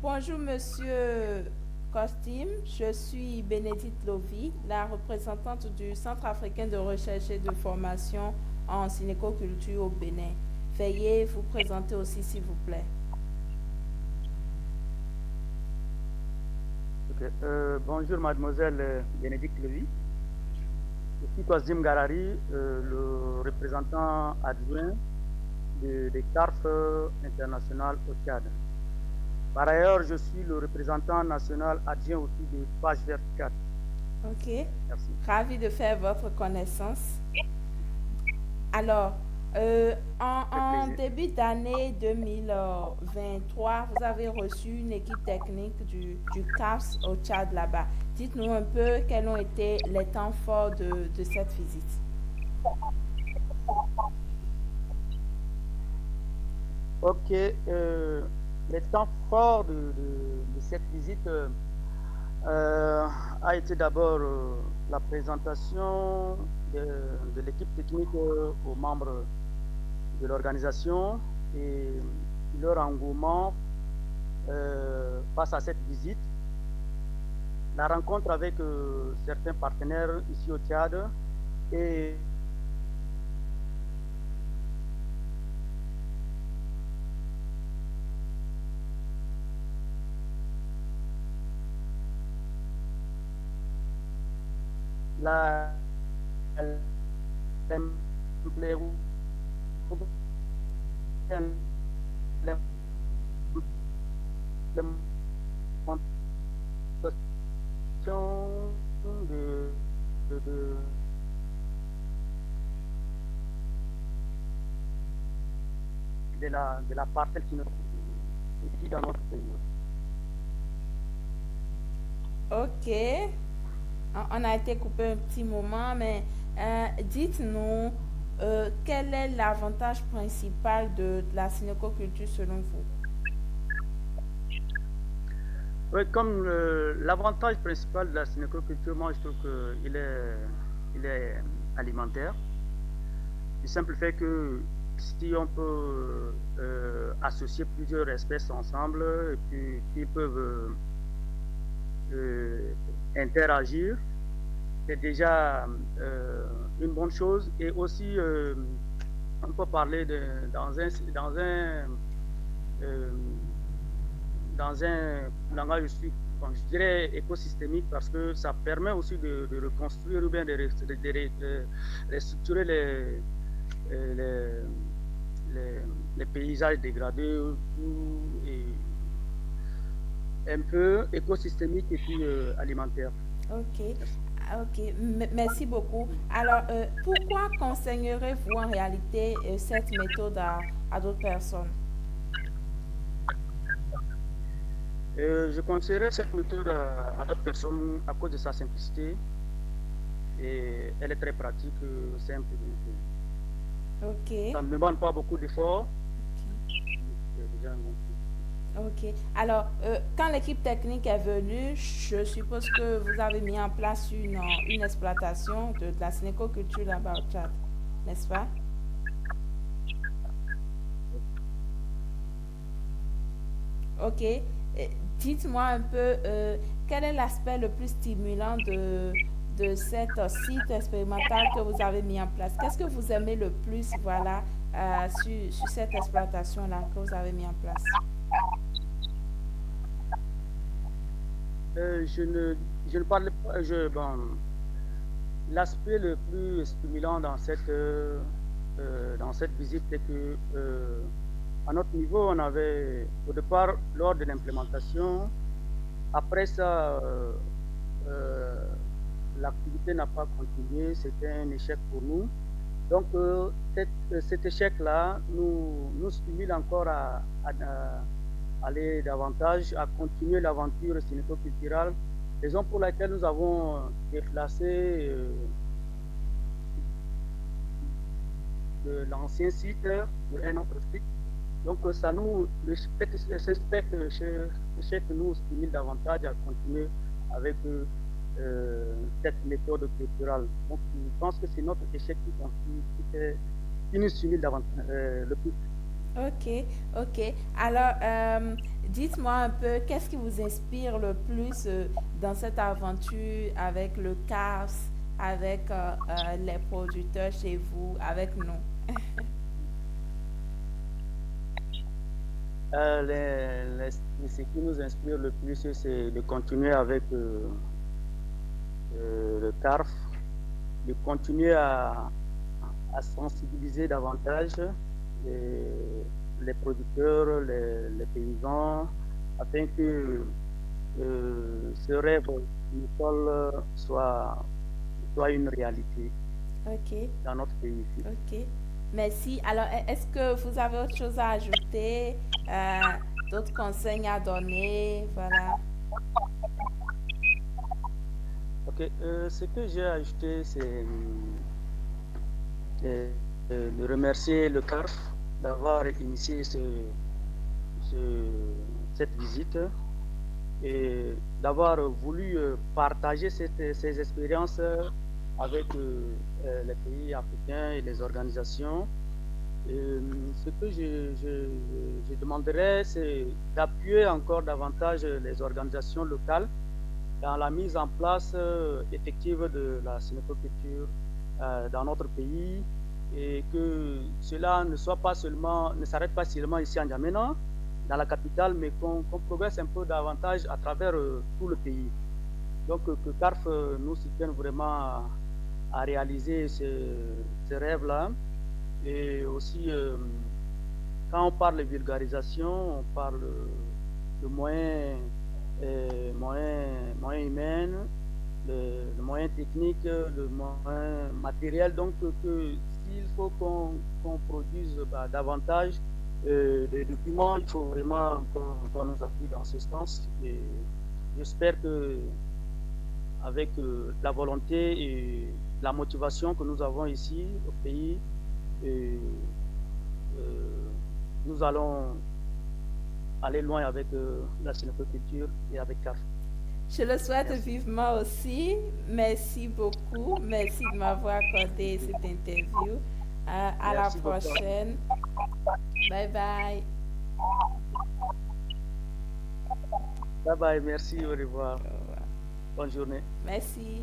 Bonjour, monsieur Costume. Je suis Bénédicte Lovy, la représentante du Centre africain de recherche et de formation en synécoculture au Bénin. Veuillez vous présenter aussi, s'il vous plaît. Ok. Bonjour mademoiselle Bénédicte Lévy. Je suis Kwazim Garari, le représentant adjoint de CARF International au Tchad. Par ailleurs, je suis le représentant national adjoint aussi de Page Verte Tchad. Ok. Merci. Ravi de faire votre connaissance. Alors, Ça fait en plaisir. début d'année 2023, vous avez reçu une équipe technique du CARS au Tchad là-bas. Dites-nous un peu quels ont été les temps forts de cette visite. Ok. Les temps forts de cette visite a été d'abord la présentation de l'équipe technique aux membres de l'organisation et leur engouement face à cette visite. La rencontre avec certains partenaires ici au Tchad et la de, de, de la parcelle qui nous ici dans notre pays. Ok, on a été coupé un petit moment, mais dites-nous quel est l'avantage principal de la synécoculture selon vous? Oui, comme l'avantage principal de la synécoculture, moi je trouve il est alimentaire. Du simple fait que si on peut associer plusieurs espèces ensemble et puis qui peuvent interagir, c'est déjà une bonne chose. Et aussi, on peut parler euh, dans un langage, je dirais, écosystémique parce que ça permet aussi de reconstruire ou bien de restructurer les, les, les paysages dégradés et un peu écosystémique et puis alimentaire. Ok, Merci. ok, merci beaucoup. Alors, pourquoi conseillerez-vous en réalité cette méthode à d'autres personnes? Je conseillerais cette méthode à d'autres personnes à cause de sa simplicité et elle est très pratique, simple. Donc, Ok, ça ne demande pas beaucoup d'efforts. ok. C'est déjà un bon truc. Ok. Alors, quand l'équipe technique est venue, je suppose que vous avez mis en place une exploitation de la synécoculture là-bas au Tchad, n'est-ce pas? Ok. Dites-moi un peu quel est l'aspect le plus stimulant de cet site expérimental que vous avez mis en place. Qu'est-ce que vous aimez le plus, voilà, sur cette exploitation-là que vous avez mis en place? Euh, je ne, je ne parle pas. Bon, l'aspect le plus stimulant dans cette visite, c'est que à notre niveau, on avait, au départ, lors de l'implémentation, après ça, euh, l'activité n'a pas continué, c'était un échec pour nous. Donc, cet échec-là nous stimule encore à aller davantage, à continuer l'aventure cinéto-culturelle, raison pour laquelle nous avons déplacé de l'ancien site sur un autre site. Donc, ça nous, ce que nous stimule davantage à continuer avec cette méthode culturelle. Donc, je pense que c'est notre échec qui nous stimule davantage le plus. Ok, ok. Alors, dites-moi un peu, qu'est-ce qui vous inspire le plus dans cette aventure avec le CARS, avec les producteurs chez vous, avec nous? Ce qui nous inspire le plus, c'est de continuer avec le CARF, de continuer à sensibiliser davantage les, les producteurs, les paysans, afin que ce rêve viticole soit une réalité Ok, dans notre pays ici. ok. Merci. Alors, est-ce que vous avez autre chose à ajouter, euh, d'autres conseils à donner? Voilà. Ok, ce que j'ai ajouté, c'est euh, de remercier le CARF d'avoir initié cette visite et d'avoir voulu partager ces expériences avec les pays africains et les organisations. Ce que je demanderais, c'est d'appuyer encore davantage les organisations locales dans la mise en place effective de la cynoculture dans notre pays et que cela ne s'arrête pas seulement ici en N'Djamena, dans la capitale, mais qu'on progresse un peu davantage à travers tout le pays. Donc que CARF nous soutienne vraiment à réaliser ce rêve-là. Et aussi, quand on parle de vulgarisation, on parle de moyens humains, de moyens techniques, de moyens matériels. Donc, s'il faut qu'on produise davantage de documents, il faut vraiment qu'on nous appuie dans ce sens. Et j'espère que avec la volonté et la motivation que nous avons ici au pays, et, euh, nous allons aller loin avec la cinéculture et avec CAF. Je le souhaite Merci. vivement aussi. Merci beaucoup. Merci de m'avoir accordé cette interview. À la Merci beaucoup. prochaine. Bye bye. Bye bye, merci, au revoir. Au revoir. Bonne journée. Merci.